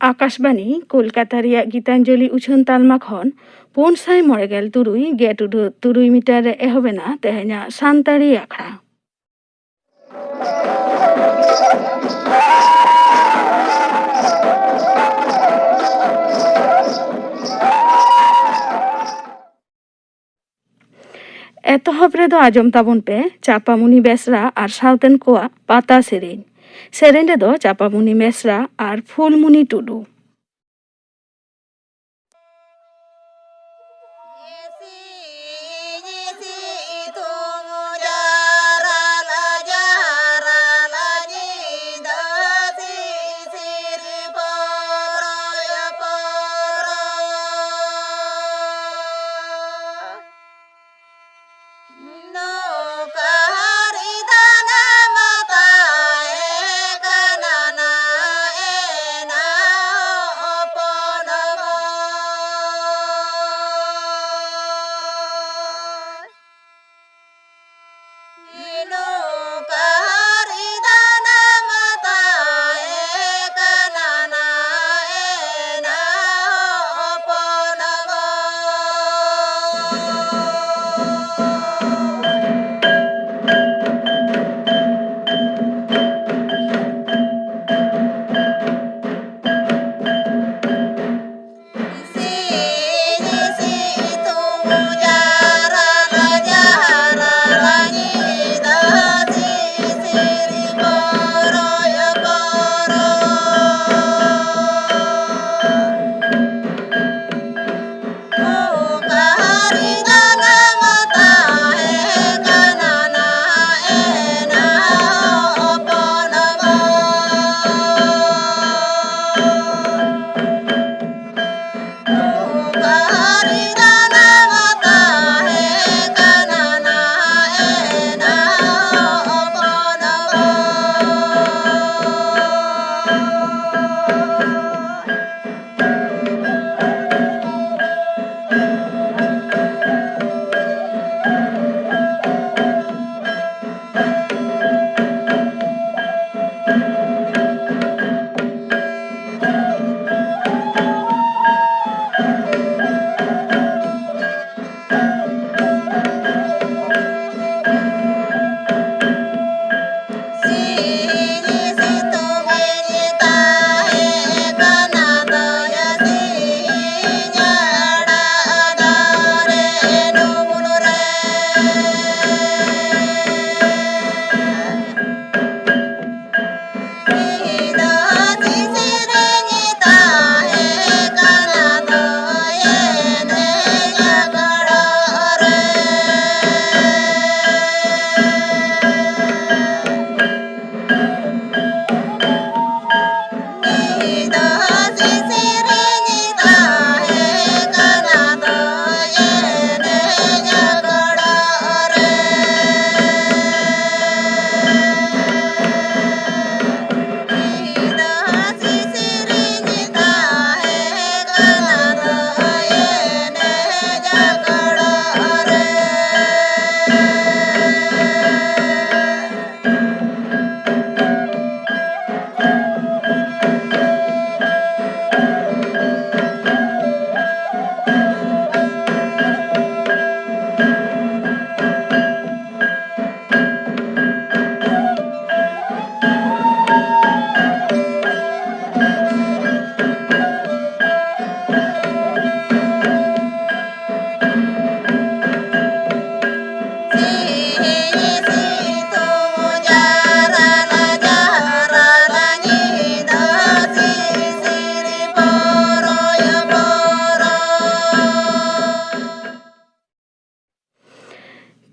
आकाशबाणी कोलकाता रिया गीतांजलि उछन तालमा खन 493.3 मीटर एहबेना तेहेना सानताड़ी आखड़ा। एतहब रेदो आजम ताबन पे चापामुनि बेसरा और सावतेन कोआ पाता सेरेन रेदो चापामुनि बेसरा और फुलमुनि टुडू।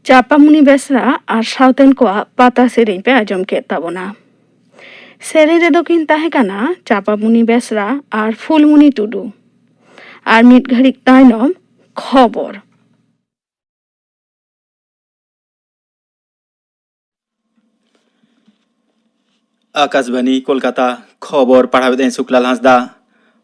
चापामुनि बेसरा और सावतेन कोआ पाता सेरेन पे आजम के ताबोना। सेरेन रेदो किन ताहे काना चापामुनि बेसरा और फुलमुनि टुडू और मिट घड़िक ताइनम खबर। आकाशबाणी कोलकाता खबर पढ़ाबेदें शुक्लाल हांसदा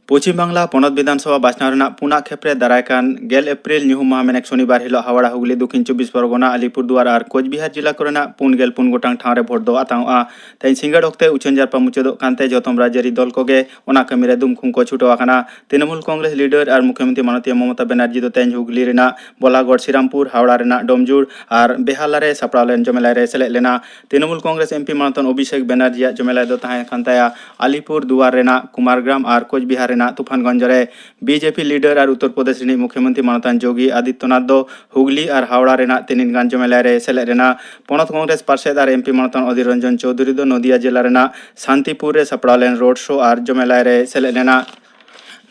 पश्चिम बांगला पनत विधानसभा बाछनाव पुना खेप्रे दारायकान गेल एप्रिल ᱧᱩᱦᱩᱢ ᱢᱟᱦᱟ ᱢᱮᱱᱮᱠ ᱥᱚᱱᱤᱵᱟᱨ ᱦᱤᱞᱳᱜ ᱦᱟᱣᱲᱟ ᱦᱩᱜᱽᱞᱤ ᱫᱚᱠᱷᱤᱱ 24 ᱯᱚᱨᱜᱚᱱᱟ ᱟᱞᱤᱯᱩᱨᱫᱩᱣᱟᱨ ᱟᱨ ᱠᱳᱪᱵᱤᱦᱟᱨ ᱡᱤᱞᱟ ᱠᱚᱨᱮᱱᱟᱜ 4 ᱜᱚᱴᱟᱝ ᱴᱷᱟᱶ ᱨᱮ ᱵᱷᱳᱴ ᱫᱚ ᱟᱛᱟᱝᱚᱜᱼᱟ ᱛᱮᱦᱮᱧ ᱥᱤᱸᱜᱟᱹᱲ ᱚᱠᱛᱮ ᱩᱪᱷᱟᱹᱱ ᱡᱟᱨᱯᱟ ᱢᱩᱪᱟᱹᱫᱚᱜ ᱠᱟᱱᱛᱮ ᱡᱚᱛᱚᱢ ᱨᱟᱡᱽᱟᱹᱨᱤ ᱫᱚᱞ ᱠᱚᱜᱮ ᱚᱱᱟ ᱠᱟᱹᱢᱤ ᱨᱮ ᱫᱩᱢᱠᱷᱩᱢ ᱠᱚ ᱪᱷᱩᱴᱟᱹᱣ ᱟᱠᱟᱱᱟ ᱛᱨᱤᱱᱢᱩᱞ ᱠᱚᱝᱜᱨᱮᱥ ᱞᱤᱰᱟᱨ ᱟᱨ ᱢᱩᱠᱷᱭᱚᱢᱚᱱᱛᱨী ᱢᱟᱱᱚᱛᱤᱭᱟᱹ ᱢᱚᱢᱚᱛᱟ ᱵᱮᱱᱟᱨᱡᱤ ᱫᱚ ᱛᱮᱦᱮᱧ ᱦᱩᱜᱽᱞᱤ ᱨᱮᱱᱟᱜ ᱵᱚᱞᱟᱜᱚᱲ ᱥᱤᱨᱟᱢᱯᱩᱨ ᱦᱟᱣᱲᱟ ᱨᱮᱱᱟᱜ ᱰᱚᱢᱡᱩᱲ ᱟᱨ ᱵᱮᱦᱟᱞᱟ ᱨᱮ ᱥᱟᱯᱲᱟᱣ ᱞᱮᱱ ᱡᱚᱢᱮᱞᱟᱭ ᱨᱮ ᱥᱮᱞᱮᱫ ᱞᱮᱱᱟ ᱛᱨᱤᱱᱢᱩᱞ ᱠᱚᱝᱜᱨᱮᱥ ᱮᱢᱯᱤ ᱢᱟᱱᱚᱛᱟᱱ ᱚᱵᱷᱤषᱮᱠ ᱵᱮᱱᱟᱨᱡᱤᱭᱟᱜ ᱡᱚᱢᱮᱞᱟᱭ ᱫᱚ ᱛᱟᱦᱮᱸ ᱠᱟᱱ ᱛᱟᱭᱟ ᱟᱞᱤᱯᱩᱨ ᱫᱩᱣᱟᱨ ᱨᱮᱱᱟᱜ ᱠᱩᱢᱟᱨগ্ᱨᱟᱢ ᱟᱨ ᱠᱳᱪᱵᱤᱦᱟᱨ ᱨᱮᱱᱟᱜ ᱛᱩᱯᱷᱟᱱᱜᱚᱧᱡ ᱨᱮ बीजेपी लीडर और उत्तर प्रदेश रिनिज मुख्यमंत्री मानतान जोगी आदित्यनाथ दो हुगली और हावड़ा रेना तीन गान जमेला रे सेलेद रेना पनत कांग्रेस पार्षद और एमपी मानतान अधीर रंजन चौधरी दो नदिया जिला रेना शांतिपुर रे सपड़ा लेन रोड शो और जमेला रे सेलेद रेना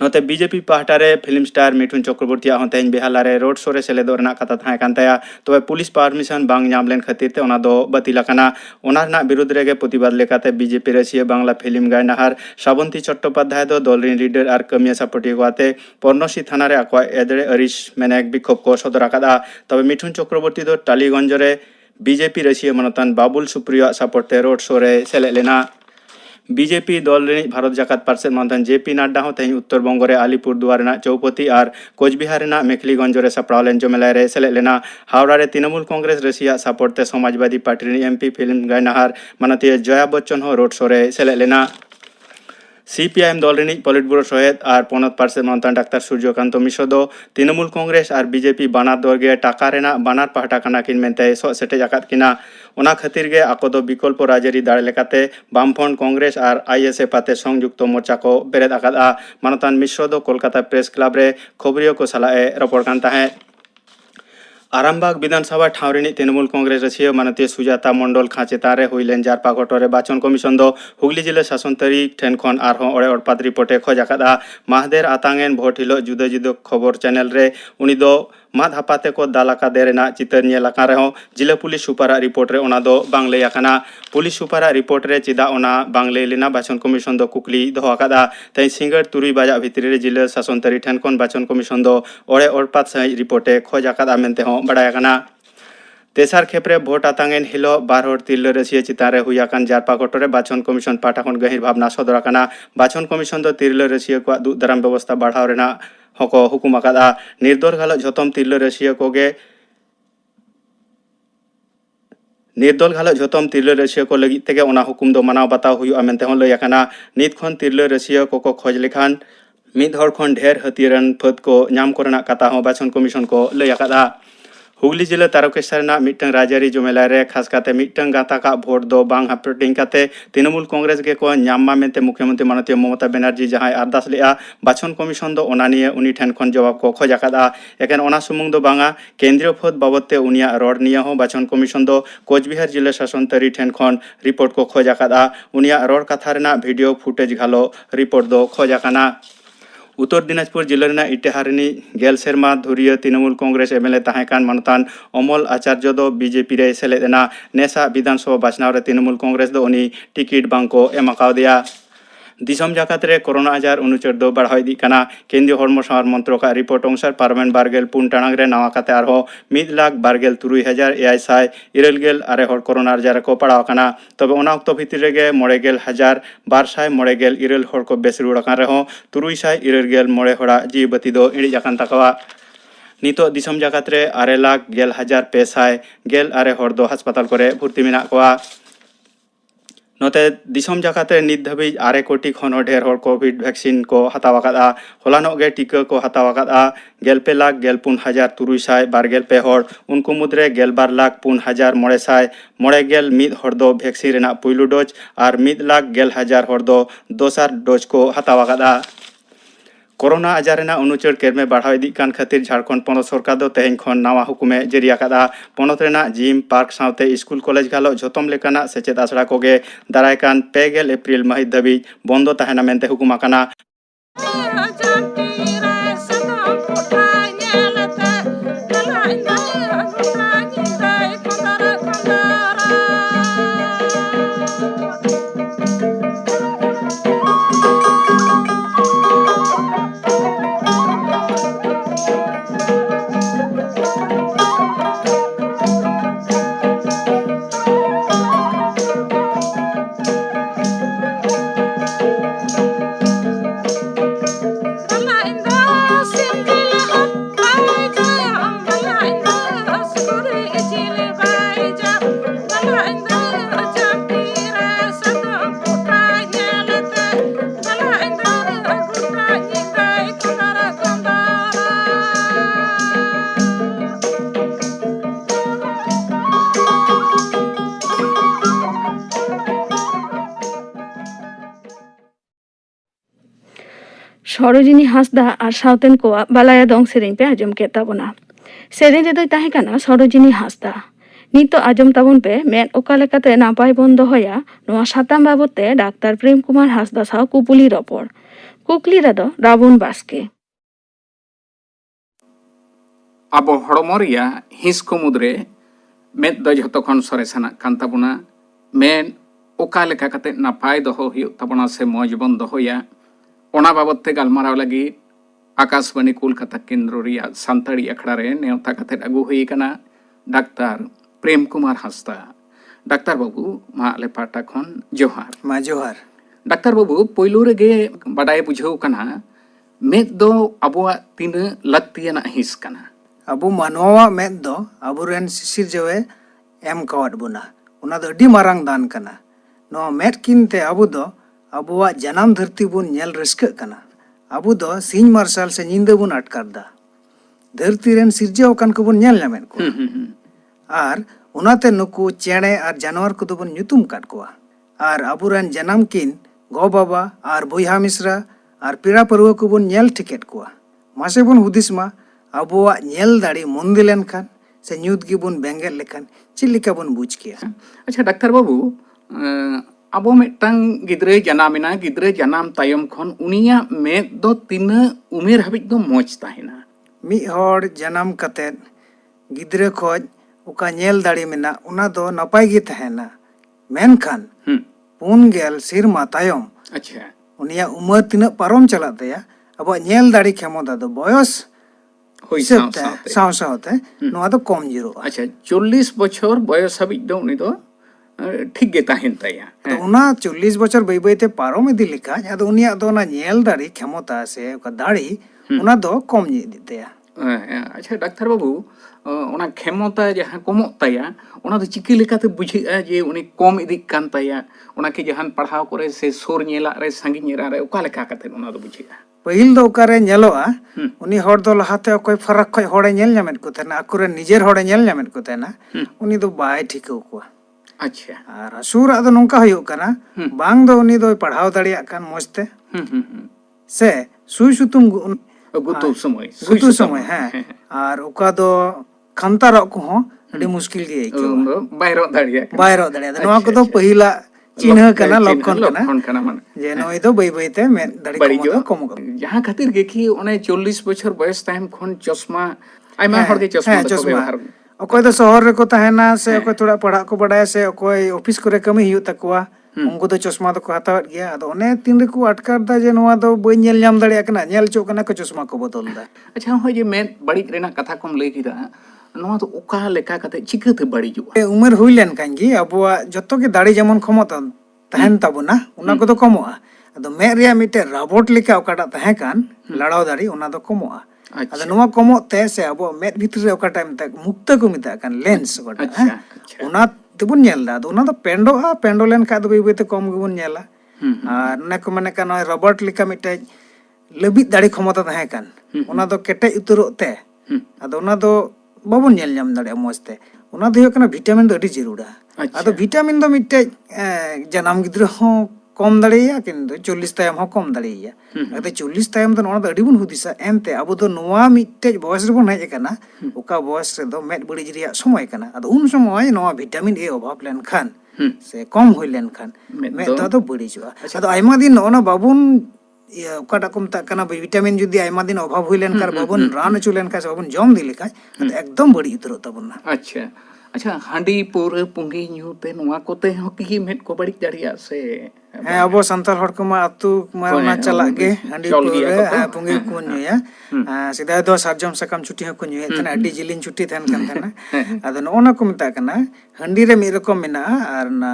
नोते बीजेपी पाहटा रे फिल्म स्टार मिठुन चक्रवर्ती तेज बेहाला रे रोड शो रे सेलेदो रेना कथा थाहे कान ताया तबे पुलिस परमिशन बांग ᱧᱟᱢ ᱞᱮᱱ ᱠᱷᱟᱹᱛᱤᱨ ᱛᱮ ᱚᱱᱟ ᱫᱚ ᱵᱟᱹᱛᱤᱞ ᱟᱠᱟᱱᱟ ᱚᱱᱟ ᱨᱮᱱᱟᱜ ᱵᱤᱨᱩᱫᱽ ᱨᱮᱜᱮ ᱯᱨᱚᱛᱤᱵᱟᱫ ᱞᱮᱠᱟᱛᱮ बीजेपी ᱨᱟᱹᱥᱤᱭᱟᱹ ᱵᱟᱝᱞᱟ ᱯᱷᱤल्म ᱜᱟᱭᱱᱟᱦᱟᱨ ᱥᱨᱟᱵᱚᱱᱛী ᱪᱚᱴᱴᱳᱯᱟᱫᱽᱫᱷᱟᱭ ᱫᱚ ᱫᱚᱞ ᱨᱮᱱ ᱞᱤᱰᱟᱨ ᱟᱨ ᱠᱟᱹᱢᱤᱭᱟᱹ ᱥᱟᱯᱚᱴᱤᱭᱟᱹ ᱠᱚ ᱟᱛᱮ ᱯᱚᱨᱱᱚᱥᱤ ᱛᱷᱟᱱᱟ ᱨᱮ ᱟᱠᱚᱣᱟᱜ ᱮᱫᱲᱮ ᱟᱹᱲᱤᱥ ᱢᱮᱱᱮᱠ ᱵᱤক্ষᱳᱵ ᱠᱚ ᱥᱚᱫᱚᱨ ᱟᱠᱟᱫᱟ ᱛᱚᱵᱮ ᱢᱤঠᱩᱱ ᱪᱚᱠᱨᱚᱵᱚᱨᱛী ᱫᱚ ᱴᱟᱞᱤᱜᱚᱧᱡ ᱨᱮ BJP Russia मानतान Babul Supriyo support ते रोड शो रे सेलेद लेना बीजेपी दल रे भारत जाकात पार्षद मानतान जेपी नड्डा हो तेज उत्तर बंग रे अलीपुरदुआर रेना चौपती और कोचबिहार रेना मेखलीगंज रे सपड़ाव लेन जमेला रे सेलेद लेना हावड़ा रे तृणमूल कांग्रेस रशिया सपोर्ट ते समाजवादी पार्टी रे एमपी फिल्म गायनाहार मानतीय जया बच्चन हो रोड शो रे सेलेद लेना सीपीआईएम दल रिनिज पॉलिट ब्यूरो सहित और पनत पार्षद मानतान डाक्टर सूर्यकांत मिश्र दो तृणमूल कांग्रेस और बीजेपी बानार दल गे टाका रेना बानार पाहटा काना किन मेनते सो सेटेज आकाद किना ओना खातिर गे आको दो विकल्प राजरी दाड़े लेकाते बामफ्रंट कांग्रेस और आईएसएफ आते संयुक्त मोर्चा को बेरेद आकादा मानतान मिश्र दो कोलकाता प्रेस क्लब रे खबरियो को सलाए रपड़ कान ताहें आरामबाग विधानसभा ठावरिनी तृणमूल कांग्रेस रशिया मानतीय सुजाता मंडल खाचेतारे हुईलेन जारपा घटोरे बाचन कमिशन दो हुगली जिला शासन तरी ठेन खन आरहों ओड़े ओड़पात रिपोर्टे खोज आकादा माहदेर आतांगेन भोट हिलो जुदा जुदा खबर चैनल रे उनी दो माद हापाते को दालाका देरेना चितर नेलाका रहो जिला पुलिस सुपारा रिपोर्ट रे ओना दो बांगले याकाना पुलिस सुपारा रिपोर्ट रे चिदा ओना बांगले लेना बाचन कमिशन दो कुकली दो आकादा तै सिंगर तुरुई बाजा भितरी रे जिला शासन तरी ठेन खन बाचन कमिशन दो ओड़े ओड़पात सही रिपोर्टे खोज आकादा मेनते हो बड़ाय आकाना तेसार खेप्रे भोट आतांगेन हिलो बार हर तिरला रसिया चितारे हुयाकान जारपा घटोरे बाचन कमिशन पाटा खन गहिर भावना सदर आकाना बाचन कमिशन दो तिरला रसिया को दुख दाराम व्यवस्था बढ़ाव रेना हको हुकुम आकादा निर्दोल गालो झोतम तिरला रसिया कोगे निर्दोल गालो झोतम तिरला रसिया को लगी तेगे ओना हुकुम दो मानाव बताव हुयु आमेनते होन लय आकाना नित खन तिरला रसिया को खोज लेखान मिद हर खन ढेर हथियारन फद को नाम कोरेना कथा हो बाचन कमिशन को लय आकादा हुगली जिला तारकेश्वर मिटन राजारी जमेला रे खास काते मिटन गाता का भोट दो बांग हापेटिंग काते तृणमूल कांग्रेस के को नामा मेनते मुख्यमंत्री मानतीय ममता बनर्जी जहां अरदास लेआ बाचन कमिशन दो ओनानिए उनी ठेन खन जवाब को खोज आकादा एकेन ओना सुमुंग दो बांगा केंद्रीय पद बाबदते उनिया रोड निया हो बाचन कमिशन दो कोचबिहार जिला शासन तरी ठेन खन रिपोर्ट को खोज आकादा उनिया रोड कथा रेना वीडियो फुटेज घालो रिपोर्ट दो खोज आकाना उत्तर दिनाजपुर जिला इटेहारिनी गेल सेरमा धुरिया तृणमूल कांग्रेस एमएलए ताहेकान मानतान अमल आचार्य दो बीजेपी रे सेलेदेना नेसा विधानसभा बाछनाव रे तृणमूल कांग्रेस दो उनी टिकिट बांको एमाकावदिया दिसम जाकात रे कोरोना आजार अनुचर दो बढ़ाव इदी काना केंद्रीय हड़मो सावार मंत्रो का रिपोर्ट अनुसार पार्मेंट बारगेल पुन टाणांग रे नवा काते आरो 1,12,3,600 इरलगेल आरे हड़ कोरोना आजार को पड़ाव काना तबे ओना अक्तो भितर रेगे 90,200 इरल हड़ को बेस रुड़ कान रेहो 300 हड़ा जीव बती दो इड़ी जाकान तकवा नितो दिसम जाकात रे 6,11,500 गेल आरे हड़ दो अस्पताल करे भर्ती मेना कोआ नोते दिसम जाकाते नित धाबी 8 कोटी खन ढेर हड़ कोविड वैक्सीन को हताव आकादा होलानो गे टीका को हताव आकादा 9,04,322 हड़ उनको मुद्रे 12,04,900 हड़ दो वैक्सीन रेना पुइलु डोज और 1,11,000 हड़ दो दोसार डोज को हताव आकादा कोरोना आजार रेना अनुचर केरमे बढ़ाव इदी कान खातिर झारखंड पनत सरकार दो तेहेन खन नवा हुकुमे जारी आकादा पनत रेना जिम पार्क साउते स्कूल कॉलेज गालो झोतम लेकाना सेचेद आसड़ा कोगे दाराय कान 2 एप्रिल माहित धाबी बंदो ताहेना मेनते हुकुम आकाना ᱥᱚᱨᱳᱡᱤᱱᱤ ᱦᱟᱸᱥᱫᱟ ᱟᱨ ᱥᱟᱶᱛᱮᱱ ᱠᱚᱣᱟᱜ ᱵᱟᱞᱟᱭᱟ ᱫᱚᱝ ᱥᱮᱨᱮᱧ ᱯᱮ ᱟᱸᱡᱚᱢ ᱠᱮᱫ ᱛᱟᱵᱚᱱᱟ। ᱥᱮᱨᱮᱧ ᱨᱮᱫᱚᱭ ᱛᱟᱦᱮᱸ ᱠᱟᱱᱟ ᱥᱚᱨᱳᱡᱤᱱᱤ ᱦᱟᱸᱥᱫᱟ। ᱱᱤᱛᱚᱜ ᱟᱸᱡᱚᱢ ᱛᱟᱵᱚᱱ ᱯᱮ ᱢᱮᱫ ᱚᱠᱟ ᱞᱮᱠᱟᱛᱮ ᱱᱟᱯᱟᱭ ᱵᱚᱱ ᱫᱚᱦᱚᱭᱟ ᱱᱚᱣᱟ ᱥᱟᱛᱟᱢ ᱵᱟᱵᱚᱫ ᱛᱮ ᱰᱟᱠᱛᱟᱨ ᱯᱨᱮᱢ ᱠᱩᱢᱟᱨ ᱦᱟᱸᱥᱫᱟ ᱥᱟᱶ ᱠᱩᱯᱩᱞᱤ ᱨᱚᱯᱚᱲ। ᱠᱩᱠᱞᱤ ᱨᱮᱫᱚ ᱨᱟᱵᱚᱱ ᱵᱟᱥᱠᱮ। ᱟᱵᱚ ᱦᱚᱲᱢᱚ ᱨᱮᱭᱟᱜ ᱦᱤᱸᱥ ᱠᱚ ᱢᱩᱫᱽᱨᱮ ᱢᱮᱫ ᱫᱚ ᱡᱷᱚᱛᱚ ᱠᱷᱚᱱ ᱥᱚᱨᱮᱥᱟᱱᱟᱜ ᱠᱟᱱ ᱛᱟᱵᱚᱱᱟ। ᱢᱮᱫ ᱚᱠᱟ ᱞᱮᱠᱟ ᱠᱟᱛᱮ ᱱᱟᱯᱟᱭ ᱫᱚᱦᱚ ᱦᱩᱭᱩᱜ ᱛᱟᱵᱚᱱᱟ ᱥᱮ ᱢᱚᱡᱽ ᱵᱚᱱ ᱫᱚᱦᱚᱭᱟ ᱚᱱᱟ ᱵᱟᱵᱚᱫ ᱛᱮ ᱜᱟᱞᱢᱟᱨᱟᱣ ᱞᱟᱹᱜᱤᱫ आकाशवाणी कोलकाता केंद्र रिया सानताड़ी अखड़ा रे नेवता कथे अगू हुई कना डाक्टर प्रेम कुमार हांसदा। डाक्टर बाबू मा आले पाटा खन जोहार। मा जोहार। डाक्टर बाबू पोइलू रेगे बाडाय बुझाव कना मेद दो अबुआ तीन लक्तियाना हिस कना। अबु मानवा मेद दो अबुरेन सिसिर जवे एम कावट बुना उना दो अडी मारांग दान कना। नो मेद किनते अबु दो अबुआ जनाम धरती बुन नेल रस्क कना। अबु दो सिंह मार्शल से निंदा बुन अटकार दा धरती रेन सिरजे ओकान को बुन नेल नामेन को आर उनाते नुकु चेणे आर जानवर को दो बुन ᱧᱩᱛᱩᱢ काट कोआ आर अबुरेन जनाम किन गो बाबा आर बुया मिश्रा आर पीड़ा परवा को बुन नेल टिकेट कोआ मासे बुन हुदिसमा अबुआ नेल दाड़ी मुंदी लेनखान से ᱧᱩᱛ गी बुन बेंगेल लेखान चिलिका बुन बुझ किया। अच्छा डाक्टर बाबू अब मिट्टांग गिद्रे जनामिना गिद्रे जनाम तायम खन उनिया मेद दो तीन उमेर हाबिज दो मोच ताहिना। मी हर जनाम कते गिद्रे खोज उका नेल दाड़ी मेना उना दो नपाय गी तहेना मेनखान पुन गेल सिरमा तायम अच्छा उनिया उमर तीन पारम चला तया अब नेल दाड़ी क्षमता दो बयस होई साव सावते नोआ दो कम जिरो। अच्छा 40 बछर बयस हाबिज दो उनी दो ठीक गे ताहिन तया। तो उना 40 बछर बई बईते पारम इदी लिखा आदो उनिया दो ना नेल दाड़ी क्षमता से उका दाड़ी उना दो कम इदी तया। अच्छा डाक्टर बाबू उना क्षमता जहां कमो तया उना दो चिकी लेकाते बुझिया जे उनी कम इदी कान तया उना के जहां पढ़ाव करे से सोर नेला रे संगी नेरा रे उका लेका काते उना दो बुझिया। पहिल दो उकारे नेलोआ उनी हर दो लहाते अकोय फरक खय होड़े नेल ᱧᱟᱢᱮᱫ को तेना अकुरे निजेर होड़े नेल ᱧᱟᱢᱮᱫ को तेना उनी दो बाय ठिकौ को। अच्छा आर असुरा दो नोंका हुयुग कना बांग दो उनी दो पढ़ाव दाड़िया कान मजते से सुई सुतुम गुतु समय हैं आर उका दो खंतार को हो अडी मुश्किल गे आइको बायरो दाड़िया नोआ को दो पहिला चिन्ह कना लक्षण कना जे नोय दो बई बईते में दाड़ी कम जहां खातिर गे कि ओने 40 बछर बयस टाइम खन चश्मा आइमा हर गे चश्मा दो व्यवहार अकोय दो शहर रे को तहेना से अकोय थोड़ा पढ़ा को बडाय से अकोय ऑफिस करे कमी हियु तकवा उनको दो चश्मा दो को हतावत गया अदो ओने तीन रे को अटकार दा जे नोआ दो बई नेल ᱧᱟᱢ दाड़िया कना नेल चो कना को चश्मा को बदल दा। अच्छा होय जे में बड़ी रेना कथा कोम लई किदा नोआ तो ओका लेका कते चिकते बड़ी जो उमर हुई लेन कान गी अबुआ जत्तो के दाड़ी जेमन खमता तहन ताबुना उना को दो कमोआ अदो मे रिया मिटे राबोट लेका ओकाटा तहे कान लड़ाव दाड़ी उना दो कमोआ। अदो नोआ कमोते से अबो मेद भितर रे ओका टाइम तक मुक्त को मिता कान लेंस ओटा उना तबुन नेल दा उना दो पेंडोआ पेंडो लेन का दो बई बईते कम गबुन नेला आर ने को माने कान रबट लेका मिटे लबित दाड़ी क्षमता तहे कान उना दो केटे उतरोते अदो उना दो बाबुन नेल ᱧᱟᱢ दाड़िया मजते उना दो कना विटामिन दो अडी जरूरा। अदो विटामिन दो मिटे जनाम गिद्र हो कम दाड़िया किंतु 40 तायम हो कम दाड़िया अदो 40 तायम दो नोना दो अडी बुन हुदिसा एनते अबो दो नोआ मिटे बयस रे बुन हेज कना ओका बयस रे दो मेद बड़ी रिया समय कना अदो उन समय नोआ विटामिन ए अभाव लेन खान से कम होई लेन खान मेद दो बड़ी जुआ। अदो आइमा दिन नोना बाबुन ओकाटा को मता कना विटामिन जुदी आइमा दिन अभाव होई लेन कार बाबुन रान चु लेन का बाबुन जम दी लेका एकदम बड़ी उतरो तबुना। अच्छा अच्छा हांडी पूरे पुंगी न्यूते नोआ कोते हो की मेद को बड़ी दाड़िया से है अब संताल हड़ को मा अतु मारना चला गे हांडी पूरे पुंगी को न्यूया सीधा दो सार्जम सकम छुट्टी को न्यूया तने अड्डी जिलिन छुट्टी थन कन तने अदो नोना को मता कना हांडी रे मी रकम मेना आर ना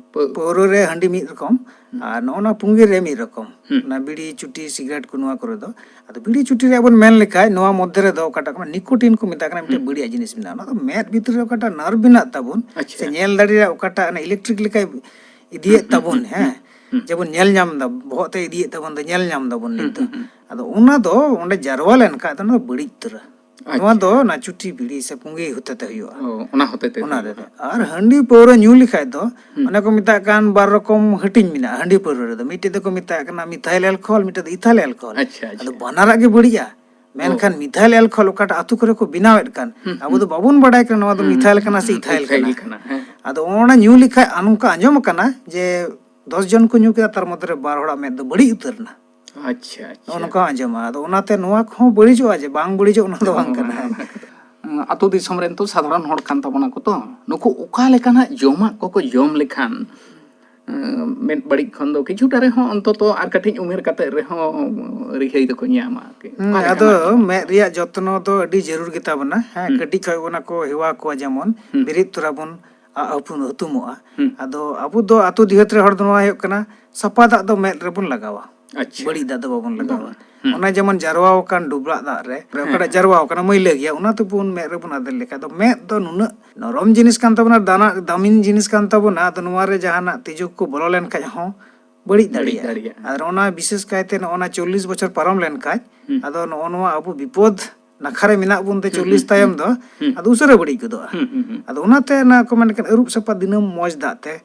पोरो रे हांडी मी रकम आर नोना पुंगी रे मी रकम ना बीड़ी चुटी सिगरेट को नोआ करे दो अदो बीड़ी चुटी रे अपन मेन लिखाय नोआ मध्य रे दो काटा को निकोटिन को मता कना मिटे बड़ी जिनिस बिना ना तो मेद भीतर रे काटा नर्व बिना ताबुन से नेल दाड़ी रे काटा ना इलेक्ट्रिक लिखाय इदिए ताबुन है जब नेल ᱧᱟᱢ दा बहुत इदिए ताबुन दो नेल ᱧᱟᱢ दाबुन नित अदो उना दो ओंडे जारवा लेन का दो बड़ी तर ᱱᱚᱣᱟ ᱫᱚ ᱚᱱᱟ ᱪᱩᱴᱤ ᱵᱤᱲᱤ ᱥᱮ ᱯᱩᱸᱜᱤ ᱦᱚᱛᱮᱛᱮ ᱦᱩᱭᱩᱜᱼᱟ ᱚᱱᱟ ᱦᱚᱛᱮ ᱛᱮ ᱚᱱᱟ ᱫᱚ ᱟᱨ ᱦᱟᱺᱰᱤ ᱯᱟᱹᱣᱨᱟᱹ ᱧᱩ ᱞᱮᱠᱷᱟᱡ ᱫᱚ ᱚᱱᱟ ᱠᱚ ᱢᱮᱛᱟᱜ ᱠᱟᱱ ᱵᱟᱨ ᱨᱚᱠᱚᱢ ᱦᱟᱹᱴᱤᱧ ᱢᱮᱱᱟᱜᱼᱟ ᱦᱟᱺᱰᱤ ᱯᱟᱹᱣᱨᱟᱹ ᱨᱮᱫᱚ ᱢᱤᱫᱴᱮᱡ ᱫᱚᱠᱚ ᱢᱮᱛᱟᱜ ᱠᱟᱱᱟ ᱢᱤথাইল ᱮᱞᱠᱳᱦᱚᱞ ᱢᱤᱫᱴᱮᱡ ᱫᱚ ইথাইল ᱮᱞᱠᱳᱦᱚল ᱟᱪᱪᱷᱟ ᱟᱫᱚ ᱵᱟᱱᱟᱨᱟᱜ ᱜᱮ ᱵᱟᱹᱲᱤᱡᱼᱟ ᱢᱮᱱᱠᱷᱟन মিথাইল এলকোহল ওকাটা আতু করে কো বিনাওয়েদ কান আবো ᱫᱚ ᱵᱟᱵᱚᱱ ᱵᱟᱰᱟᱭ ᱠᱟᱱᱟ ᱱᱚᱣᱟ ᱫᱚ মিথাইল ᱠᱟᱱᱟ ᱥᱮ ইথাইল ᱠᱟᱱᱟ ᱟᱫᱚ ᱚᱱᱟ ᱧᱩ ᱞᱮᱠᱷᱟᱡ ᱱᱚᱝᱠᱟ ᱟᱸᱡᱚᱢ ᱠᱟᱱᱟ ᱡᱮ 10 ᱡᱚᱱ ᱠᱚ ᱧᱩ ᱠᱮᱫᱟ ᱛᱟᱨ ᱢᱚᱫᱽᱫᱷᱮ ᱨᱮ 12 ᱦᱚᱲᱟᱜ ᱢᱮᱫ ᱫᱚ ᱵᱟᱹᱲᱤᱡ ᱩᱛᱟᱹᱨ ᱱᱟ ᱟᱪᱪᱷᱟ ᱟᱪᱪᱷᱟ ᱱᱚᱝᱠᱟ ᱟᱸᱡᱚᱢᱟ ᱟᱫᱚ ᱚᱱᱟᱛᱮ ᱱᱚᱣᱟ ᱠᱚᱦᱚᱸ ᱵᱟᱹᱲᱤᱡᱚᱜᱼᱟ ᱡᱮ ᱵᱟᱝ ᱵᱟᱹᱲᱤᱡᱚᱜ ᱚᱱᱟ ᱫᱚ ᱵᱟᱝ ᱠᱟᱱᱟ ᱟᱛᱳ ᱫᱤᱥᱚᱢ ᱨᱮᱱ ᱛᱚ ᱥᱟᱫᱷᱟᱨᱚᱱ ᱦᱚᱲ ᱠᱟᱱ ᱛᱟᱵᱚᱱᱟ ᱠᱚ ᱛᱚ ᱱᱩᱠᱩ ᱚᱠᱟ ᱞᱮᱠᱟᱱᱟᱜ ᱡᱚᱢᱟᱜ ᱠᱚᱠᱚ ᱡᱚᱢ ᱞᱮᱠᱷᱟᱱ ᱢᱮᱫ ᱵᱟᱹᱲᱤᱡ ᱠᱷᱚᱱ ᱫᱚ ᱠᱤᱪᱷᱩᱴᱟ ᱨᱮᱦᱚᱸ ᱚᱱᱛᱚᱛᱚ ᱟᱨ ᱠᱟᱹᱴᱤᱡ ᱩᱢᱮᱨ ᱠᱟᱛᱮ ᱨᱮᱦᱚᱸ ᱨᱤᱦᱟᱹᱭ ᱫᱚᱠᱚ ᱧᱟᱢᱟ ᱟᱫᱚ ᱢᱮᱫ ᱨᱮᱭᱟᱜ ᱡᱚᱛᱱᱚ ᱫᱚ ᱟᱹᱰᱤ ᱡᱟᱹᱨᱩᱲ ᱜᱮ ᱛᱟᱵᱚᱱᱟ ᱦᱮᱸ ᱠᱟᱹᱴᱤᱡ ᱠᱷᱚᱡ ᱚᱱᱟ ᱠᱚ ᱦᱮᱣᱟ ᱠᱚᱣᱟ ᱡᱮᱢᱚᱱ ᱵᱮᱨᱮᱫ ᱛᱚᱨᱟ ᱵᱚᱱ ᱦᱩᱛᱩᱢᱚᱜᱼᱟ ᱟᱫᱚ ᱟᱵᱚ ᱫᱚ ᱟᱛᱳ ᱫᱤᱦᱟᱹᱛ ᱨᱮ ᱦᱚᱲ ᱫᱚ ᱱᱚᱣᱟ ᱦᱩᱭᱩᱜ ᱠᱟᱱᱟ ᱥᱟᱯᱷᱟ ᱫᱟᱜ ᱫᱚ ᱢᱮᱫ ᱨᱮᱵᱚᱱ ᱞᱟᱜᱟᱣᱟ ᱵᱟᱹᱲᱤᱡ ᱫᱟᱜ ᱫᱚ ᱵᱟᱵᱚᱱ ᱞᱟᱜᱟᱣᱟ ᱚᱱᱟ ᱡᱮᱢᱚᱱ ᱡᱟᱨᱣᱟ ᱟᱠᱟᱱ ᱰᱩᱵᱨᱟᱜ ᱫᱟᱜ ᱨᱮ ᱚᱠᱟᱴᱟᱜ ᱡᱟᱨᱣᱟ ᱟᱠᱟᱱᱟ ᱢᱟᱹᱭᱞᱟᱹ ᱜᱮᱭᱟ ᱚᱱᱟ ᱛᱮᱵᱚᱱ ᱢᱮᱫ ᱨᱮᱵᱚᱱ ᱟᱫᱮᱨ ᱞᱮᱠᱷᱟᱡ ᱫᱚ ᱢᱮᱫ ᱫᱚ ᱱᱩᱱᱟᱹᱜ ᱱᱚᱨᱚᱢ ᱡᱤᱱᱤᱥ ᱠᱟᱱ ᱛᱟᱵᱚᱱᱟ ᱫᱟᱢᱤᱱ ᱡᱤᱱᱤᱥ ᱠᱟᱱ ᱛᱟᱵᱚᱱᱟ ᱟᱫᱚ ᱱᱚᱣᱟ ᱨᱮ ᱡᱟᱦᱟᱱᱟᱜ ᱛᱤᱡᱩ ᱠᱚ ᱵᱚᱞᱚ ᱞᱮᱱᱠᱷᱟᱡ ᱦᱚᱸ ᱵᱟᱹᱲᱤᱡ ᱫᱟᱲᱮᱭᱟᱜᱼᱟ ᱟᱨ ᱚᱱᱟ ᱵᱤᱥᱮᱥ ᱠᱟᱭᱛᱮ ᱱᱚᱜᱼᱚ ᱱᱟ 40 ᱵᱚᱪᱷᱚᱨ ᱯᱟᱨᱚᱢ ᱞᱮᱱᱠᱷᱟᱡ ᱟᱫᱚ ᱱᱚᱜᱼᱚ ᱱᱚᱣᱟ ᱟᱵᱚ ᱵᱤᱯᱚᱫ ᱱᱟᱠᱷᱟᱨᱮ ᱢᱮᱱᱟᱜ ᱵᱚᱱ ᱛᱮ 40 ᱛᱟᱭᱚᱢ ᱫᱚ ᱟᱫᱚ ᱩᱥᱟᱹᱨᱟ ᱵᱟᱹᱲᱤᱡ ᱜᱚᱫᱚᱜᱼᱟ ᱟᱫᱚ ᱚᱱᱟᱛᱮ ᱚᱱᱟ ᱠᱚ ᱢᱮᱱ ᱠᱟᱱᱟ ᱟᱹᱨᱩᱵ ᱥᱟᱯᱷᱟ ᱫᱤᱱᱟᱹᱢ ᱢᱚᱡᱽ ᱫᱟᱜ te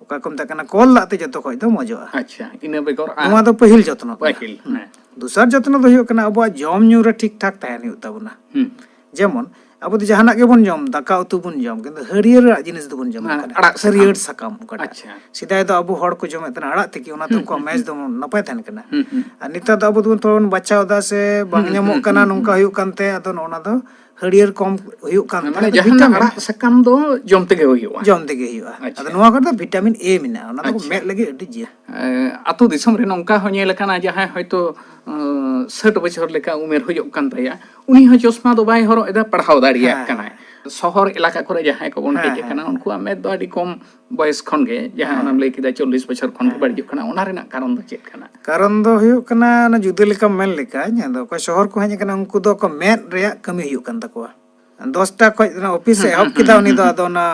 ᱚᱠᱟ ᱠᱚ ᱢᱮᱛᱟᱜ ᱠᱟᱱᱟ ᱠᱚᱞ ᱫᱟᱜ te ᱡᱚᱛᱚ ᱠᱷᱚᱡ ᱫᱚ ᱢᱚᱡᱚᱜᱼᱟ ᱟᱪᱪᱷᱟ ᱤᱱᱟᱹ ᱵᱮᱜᱚᱨ ᱱᱚᱣᱟ ᱫᱚ ᱯᱟᱹᱦᱤᱞ ᱡᱚᱛᱱᱚ ᱠᱟᱱᱟ ᱫᱚᱥᱟᱨ ᱡᱚᱛᱱᱚ ᱫᱚ ᱦᱩᱭᱩᱜ ᱠᱟᱱᱟ ᱟᱵᱚᱣᱟᱜ ᱡᱚᱢ ᱧᱩ ᱨᱮ ᱴᱷᱤᱠ ᱴᱷᱟᱠ ᱛᱟᱦᱮᱱ ᱦᱩᱭᱩᱜ ᱛᱟᱵᱚᱱᱟ ᱡᱮᱢᱚᱱ ᱟᱵᱚ ᱫᱚ ᱡᱟᱦᱟᱱᱟᱜ ᱜᱮᱵᱚᱱ ᱡᱚᱢ ᱫᱟᱠᱟ ᱩᱛᱩ ᱵᱚᱱ ᱡᱚᱢ ᱠᱤᱱᱛᱩ ᱦᱟᱹᱨᱭᱟᱹᱲᱟᱜ ᱡᱤᱱᱤᱥ ᱫᱚᱵᱚᱱ ᱡᱚᱢ ᱠᱟᱱᱟ ᱦᱟᱹᱨᱭᱟᱹᱲ ᱥᱟᱠᱟᱢ ᱚᱠᱟᱴᱟᱜ ᱥᱮᱫᱟᱭ ᱫᱚ ᱟᱵᱚ ᱦᱚᱲ ᱠᱚ ᱡᱚᱢᱮᱫ ᱛᱟᱦᱮᱱᱟ ᱟᱲᱟᱜ ᱛᱮᱠᱮ ᱚᱱᱟᱛᱮ ᱩᱱᱠᱩᱣᱟᱜ ᱢᱮᱡᱽ ᱫᱚ ᱱᱟᱯᱟᱭ ᱛᱟᱦᱮᱱ ᱠᱟᱱᱟ ᱟᱨ ᱱᱮᱛᱟᱨ ᱫᱚ ᱟᱵᱚ ᱫᱚᱵᱚᱱ ᱛᱷᱚᱲᱟ ᱵᱚᱱ ᱵᱟᱪᱷᱟᱣ ᱮᱫᱟ ᱥᱮ ᱵᱟᱝ ᱧᱟᱢᱚᱜ ᱠᱟᱱᱟ ᱱᱚᱝᱠᱟ ᱦᱩᱭᱩᱜ ᱠᱟᱱᱛᱮ ᱟᱫᱚ ᱱᱚᱜᱼᱚ ᱫᱚ ᱦᱟᱹᱨᱭᱟᱹᱲ ᱠᱚᱢ ᱦᱩᱭᱩᱜ ᱠᱟᱱ ᱢᱟᱱᱮ ᱡᱟᱦᱟᱱᱟᱜ ᱟᱲᱟᱜ ᱥᱟᱠᱟᱢ ᱫᱚ ᱡᱚᱢ ᱛᱮᱜᱮ ᱦᱩᱭᱩᱜᱼᱟ ᱟᱫᱚ ᱱᱚᱣᱟ ᱠᱚᱨᱮ ᱫᱚ ᱵᱷᱤᱴᱟᱢᱤᱱ ᱮ ᱢᱮᱱᱟᱜᱼᱟ ᱚᱱᱟ ᱫᱚ ᱢᱮᱫ ᱞᱟᱹᱜᱤᱫ ᱟᱹᱰᱤ ᱡᱤᱭᱟᱹ ᱟᱛᱳ ᱫᱤᱥᱚᱢ ᱨᱮ ᱱᱚᱝᱠᱟ ᱦᱚᱸ ᱧᱮᱞ ᱟᱠᱟᱱᱟ ᱡᱟᱦᱟᱸᱭ ᱦᱚᱭᱛᱳ 60 ᱵᱚᱪᱷᱚᱨ ᱞᱮᱠᱟ ᱩᱢᱮᱨ ᱦᱩᱭᱩᱜ ᱠᱟᱱ ᱛᱟᱭᱟ ᱩᱱᱤ ᱦᱚᱸ ᱪᱚᱥᱢᱟ ᱫᱚ ᱵᱟᱭ ᱦᱚᱨᱚᱜ ᱮᱫᱟ ᱯᱟᱲᱦᱟᱣ ᱫᱟᱲᱮᱭᱟᱜ ᱠᱟᱱᱟᱭ ᱥᱚᱦᱚᱨ ᱮᱞᱟᱠᱟ ᱠᱚᱨᱮ ᱡᱟᱦᱟᱸᱭ ᱠᱚᱵᱚᱱ ᱦᱮᱡ ᱟᱠᱟᱱᱟ ᱩᱱᱠᱩᱣᱟᱜ ᱢᱮᱫ ᱫᱚ ᱟᱹᱰᱤ ᱠᱚᱢ ᱵᱚᱭᱮᱥ ᱠᱷᱚᱱ ᱜᱮ ᱡᱟᱦᱟᱸ ᱚᱱᱟᱢ ᱞᱟᱹᱭ ᱠᱮᱫᱟ 40 ᱵᱚᱪᱷᱚᱨ ᱠᱷᱚᱱ ᱜᱮ ᱵᱟᱹᱲᱤᱡᱚᱜ ᱠᱟᱱᱟ ᱚᱱᱟ ᱨᱮᱱᱟᱜ ᱠᱟᱨᱚᱱ ᱫᱚ ᱪᱮᱫ ᱠᱟᱱᱟ ᱠᱟᱨᱚᱱ ᱫᱚ ᱦᱩᱭᱩᱜ ᱠᱟᱱᱟ ᱚᱱᱟ ᱡᱩᱫᱟᱹ ᱞᱮᱠᱟᱢ ᱢᱮᱱ ᱞᱮᱠᱷᱟᱡ ᱟᱫᱚ ᱚᱠᱚᱭ ᱥᱚᱦᱚᱨ ᱠᱚ ᱦᱮᱡ आकाना उनको दो को मेद ᱨᱮᱭᱟᱜ ᱠᱟᱹᱢᱤ ᱦᱩᱭᱩᱜ ᱠᱟᱱ ᱛᱟᱠᱚᱣᱟ 10टा ᱠᱷᱚᱡ ᱚᱯᱷᱤᱥ ᱮ ᱮᱦᱚᱵ ᱠᱮᱫᱟ ᱩᱱᱤ ᱫᱚ ᱟᱫᱚ ᱚᱱᱟ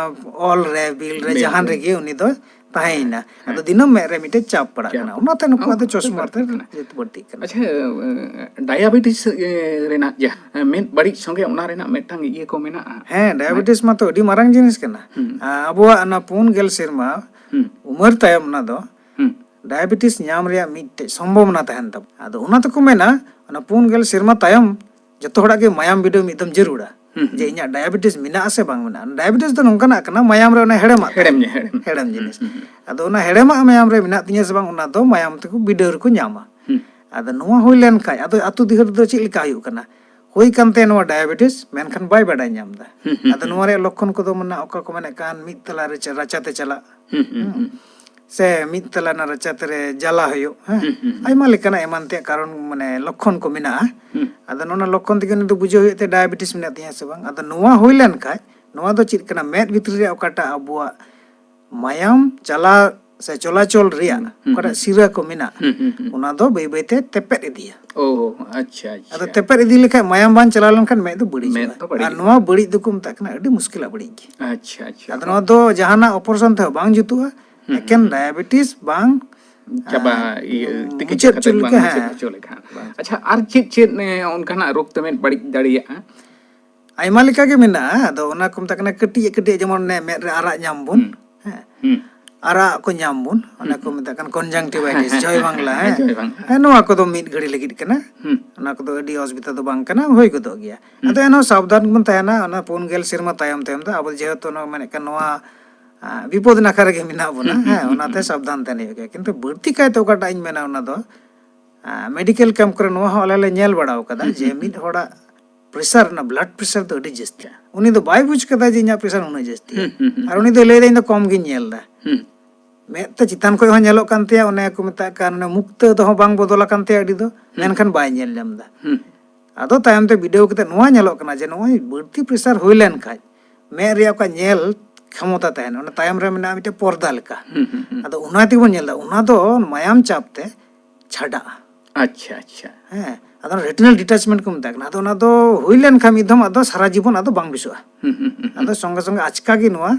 ᱚᱞ ᱨᱮ ᱵᱤᱞ ᱨᱮ ᱡᱟᱦᱟᱱ ᱨᱮᱜᱮ ᱩᱱᱤ ᱫᱚ ᱛᱟᱦᱮᱸᱭᱮᱱᱟ ᱟᱫᱚ ᱫᱤᱱᱟᱹᱢ ᱢᱮᱫ ᱨᱮ ᱢᱤᱫᱴᱮᱡ ᱪᱟᱯ ᱯᱟᱲᱟᱜ ᱠᱟᱱᱟ ᱚᱱᱟᱛᱮ ᱱᱩᱠᱩᱣᱟᱜ ᱫᱚ ᱪᱚᱥᱢᱟ ᱛᱮ ᱵᱟᱹᱲᱛᱤᱜ ᱠᱟᱱᱟ ᱟᱪᱪᱷᱟ ᱰᱟᱭᱟᱵᱮᱴᱤᱥ ᱨᱮᱱᱟᱜ ᱡᱟᱦᱟᱸ ᱢᱮᱫ ᱵᱟᱹᱲᱤᱡ ᱥᱚᱸᱜᱮ ᱚᱱᱟ ᱨᱮᱱᱟᱜ ᱢᱤᱫᱴᱟᱝ ᱤᱭᱟᱹ ᱠᱚ ᱢᱮᱱᱟᱜᱼᱟ ᱦᱮᱸ ᱰᱟᱭᱟᱵᱮᱴᱤᱥ ᱢᱟᱛᱚ ᱟᱹᱰᱤ ᱢᱟᱨᱟᱝ ᱡᱤᱱᱤᱥ ᱠᱟᱱᱟ ᱟᱵᱚᱣᱟᱜ ᱚᱱᱟ 4 ᱥᱮᱨᱢᱟ ᱩᱢᱮᱨ ᱛᱟᱭᱚᱢ ᱚᱱᱟ ᱫᱚ डायबिटीज नाम रे मिट्टे संभावना तहन तब आदो उना तको मेना अना 4 सेरमा तायम जतो हड़ा के मायाम बिडो मिदम जरूरा जे इना डायबिटीज मिना आसे बांग मिना डायबिटीज तो नोंकाना कना मायाम रे ओना हेड़म जिनिस आदो ओना हेड़मा मायाम रे मिना तिया से बांग ओना दो मायाम तको बिडो रे को न्यामा आदो नोवा होय लेन खाय आदो अतु दिहर दो चि लिका हुयु कना होय कानते नोवा डायबिटीज मेनखान बाय बाडाय न्यामदा आदो नोवा रे लक्षण को दो मना ओका को माने कान मिद तला रे राचाते चला से मिद तला ना रचाते रे जला हुयो आयमा लेकाना एमानते कारण माने लक्षण को मिना आदो नोना लक्षण तिगे न दो बुझो हुयते डायबिटीज मिना तिया से बांग आदो नोवा होय लेन खाय नोवा दो चित कना मेद भितर रे ओकाटा अबुआ मायाम चला से चलाचल रिया ओकाटा सिरा को मिना ओना दो बे बेते तेपेट इदिया ओ अच्छा अच्छा आदो तेपेट इदि लेखाय मायाम बान चला लेन खान मेद दो बड़ी आ नोवा बड़ी दो को मता कना अडी मुश्किल बड़ी अच्छा अच्छा आदो नोवा दो जहाना ऑपरेशन थे बांग जुतुआ एकेन डायबिटीज बांग चाबा टिके कते बांग चले खान अच्छा आर चेत चेत ने उनकाना रोग तमे बड़ी दाड़िया आयमा लेका के मेना आदो ओना को मता कना कटी कटी जेमन ने मेद रे आरा ᱧᱟᱢ बन आरा को ᱧᱟᱢ बन ओना को मता कन कंजंक्टिवाइटिस जय बांगला है नोआ को दो मिद घड़ी लगित कना ओना को दो अडी अस्बिता दो बांग कना होय गदो गया आदो एनो सावधान बन तायना ओना 4 सेरमा तायम तायम दा अब जेहेतु नो माने कन नोआ विपद नाखा रे मिना बना है ओनाते सावधान तने गया किंतु बढ़ती कायते ओकाटा इन मेना ओना दो मेडिकल कैंप करे नोआ हले ले नेल बड़ाव कदा जे मिद होड़ा प्रेशर ना ब्लड प्रेशर तो अडी जस्ती उनी दो बाय बुझ कदा जे इना प्रेशर उना जस्ती और उनी दो ले दे इन दो कम गी नेल दा मे त चितान को नेलो कानते ओने को मता कान मुक्त दो बांग बदला कानते अडी दो मेनखान बाय नेल लमदा आदो तायम ते वीडियो कते नोआ नेलो कना जे नोय बढ़ती प्रेशर होय लेन खाय मे रिया का नेल क्षमता तहन ओना तायम रे मेना मिटे पर्दा लेका आदो उना ती बन नेलदा उना दो मायाम चापते छाडा अच्छा अच्छा हैं आदो रेटिनल डिटैचमेंट को मता कना आदो ओना दो होइलेन खा मिदम आदो सारा जीवन आदो बांग बिसुआ आदो संगे संगे आचका गे नोआ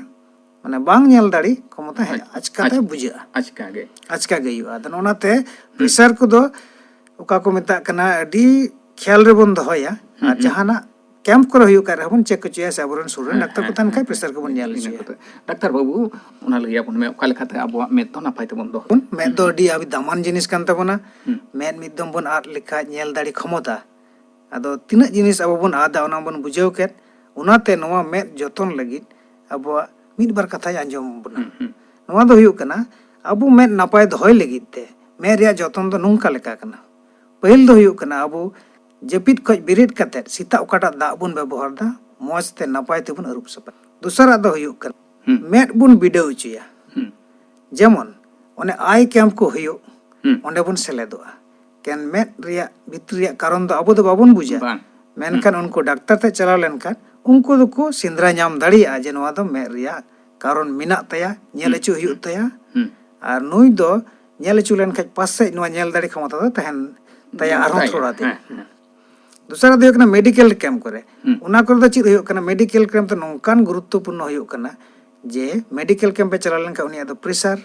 माने बांग नेल दाड़ी क्षमता है आचका ते बुझा आचका गे हुआ आदो ओनाते प्रेशर को दो ओका को मता कना अडी ख्याल रे बन दोहया आर जहाना कैंप को हुई कर बन चेक होचुया से अबरन सुरन डाक्टर को तन खाय प्रेशर को बन नेल होचुया डाक्टर बाबू उना लगे अपन में ओका लेखाते अब में तो नापाय तबन दो में दो डी अभी दामान जिनिस कान तबना में मिदम बन आद लेखा नेल दाड़ी क्षमता अदो तिना जिनिस अब बन आदा ओना बन बुझाव केत उनाते नोवा में जतन लगित अब मिद बार कथा आंजम बना नोवा दो हुयुक कना अब में नापाय दोहय लगित ते में रिया जतन दो नोंका लेका कना पहिल दो हुयुक कना अब जपित खज बिरिट कते सीता ओकाटा दा बन व्यवहार दा मौज ते नापाय ते बन अरूप सपा दूसरा दो हुयुक कना में बन बिडाव चुया जेमन ओने आई कैंप को हुयुक ओंडे बन सेलेदोआ केन में रिया भितर कारण दो अब दो बाबन बुझा मेनखान उनको डॉक्टर ते चलाव लेनखान उनको दो को सिंद्रा नाम दाड़िया जे नोवा दो में रिया कारण मिना तया नेल अचु हुयुक तया और नुई दो नेल अचु लेनखान पासे नोवा नेल दाड़ी क्षमता दो तहन तया आरो थोड़ा दे दूसरा दो हुयुक मेडिकल कैंप करे उना कर दो चिद हुयुक कना मेडिकल कैंप तो नोंकान गुरुत्वपूर्ण हुयुक कना जे मेडिकल कैंप पे चला लेनखान उनिया दो प्रेशर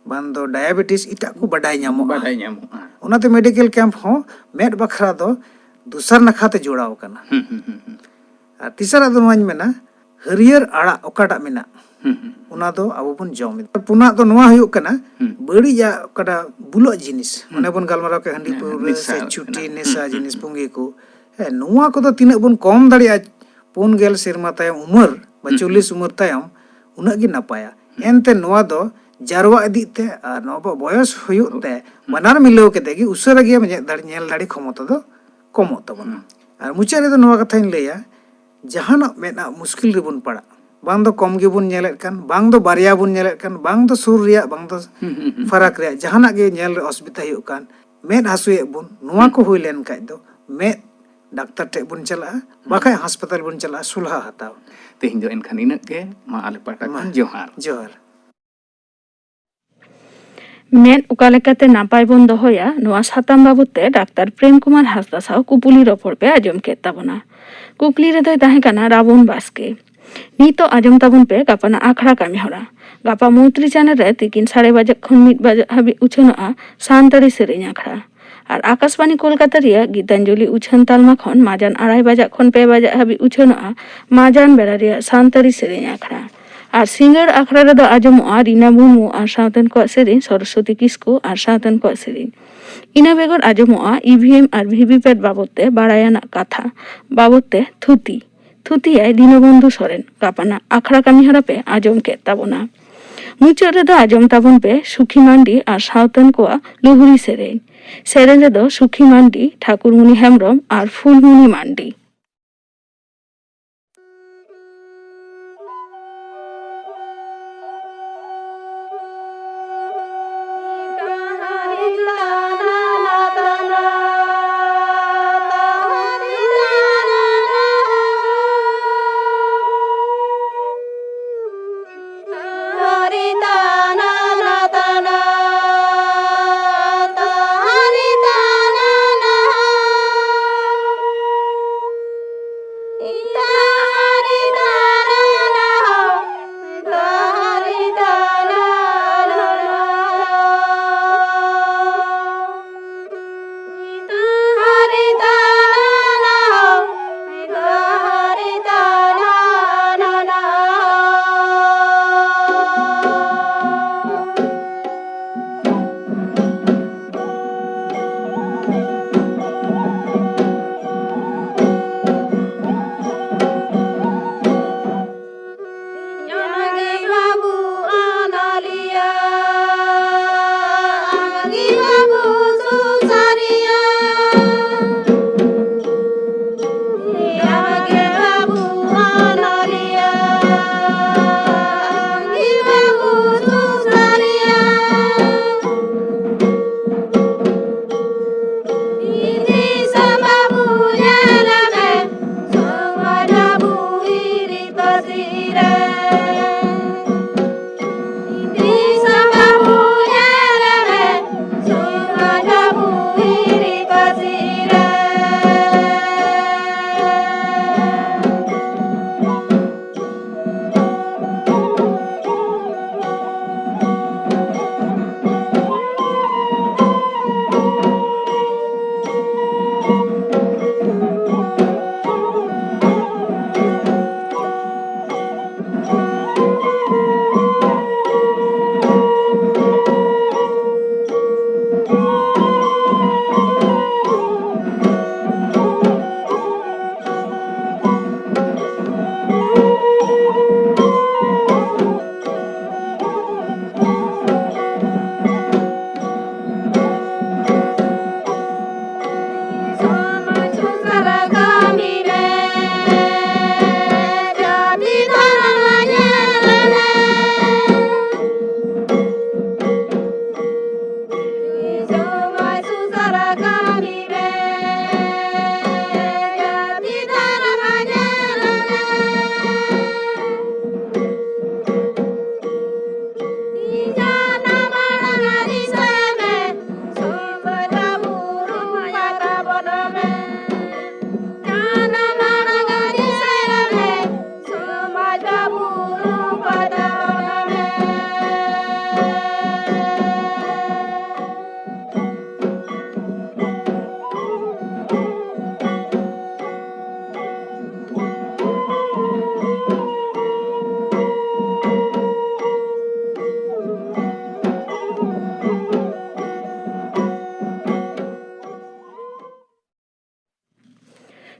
बांदो डायबिटीज इटा को बढ़ाई नामो उनाते मेडिकल कैंप हो मेड बखरा दो दूसर नखाते जोड़ाव कना और तीसरा दो नोवाñ मेना हरियर आड़ा ओकाटा मेना उना दो अब बन जम पुना दो नोवा हुयुक कना बड़ीजा ओकाटा बुलो जिनिस ओने बन गालमाराव के हंडी पुर से छुट्टी नेसा जिनिस पुंगी को हे नोवा को दो तिना बन कम दाड़िया 4 सेरमा तायम उमर बा 40 उमर तायम उना गी नापाया एनते नोवा दो जारवा इदीते और नोबा बयस हुयुक ते बनार मिलाव केते गी उसरा गे नेल दाड़ी क्षमता दो कमो तबना और मुचा रे दो नोवा कथाइन लैया जहाना मेना मुश्किल रे बन पड़ा बांग दो कम गे बन नेलेत कान बांग दो बारिया बन नेलेत कान बांग दो सुर रिया बांग दो फरक रिया जहाना गे नेल रे असुविधा हुयुक कान मेद हासुए बन नोवा को हुई लेन खाय दो मेद डॉक्टर टे बन चला बाखाय अस्पताल बन चला सुलहा हताव तेहिं दो एनखान इनक के मा आले पाटा खान जोहार जोहार में ओका लेकाते नापाय बन दोहया नोआ साताम बाबूते डाक्टर प्रेम कुमार हासदा साव कुपुली रपड़ पे आजम केत ताबोना कुकली रे दोय ताहें काना रावण बास्के नीतो आजम ताबन पे गापाना आखड़ा कामी हरा गापा मैत्री चैनल रे तिकिन 12:30 खन 1 बजे हाबि उछनोआ सानताड़ी सेरेñ आखड़ा और आकाशवाणी कोलकाता रिया गीतांजलि उछन तालमा खन माजान 2:30 बजे खन 2 बजे हाबि उछनोआ माजान बेड़ा रिया सानताड़ी सेरेñ आखड़ा और सिंगड़ आखड़ा रे दो आजमोआ रीना मुर्मू और सावतन को सेरेñ सरस्वती किस्कू और सावतन को सेरेñ इना बेगर आजमोआ ईवीएम और वीवीपैट बाबते बाड़ायाना कथा बाबते थुती थुतियाय दीनबंधु सोरेन गापाना आखड़ा कामी हरा पे आजम केत ताबोना मुचाद रे दो आजम ताबन पे सुखी मांडी और सावतन को लुहुरी सेरेñ रे दो सुखी मांडी ठाकुरमुनि हेम्ब्रम और फुलमुनि मांडी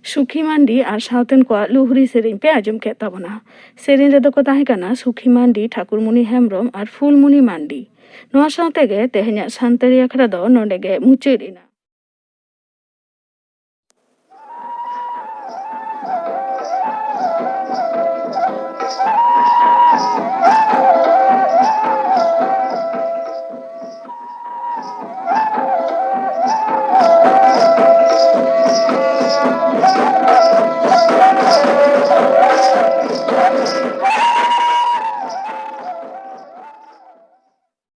सुखी मांडी और सावतेन को लुहरी सेरें पे आजम के ताबना सेरें रे को ताहे काना सुखी मांडी ठाकुरमुनि हेम्ब्रम और फुलमुनि मांडी नोआ सावते गे तेहेन्या सानताड़ी आखड़ा दो नोंडे गे मुचाद।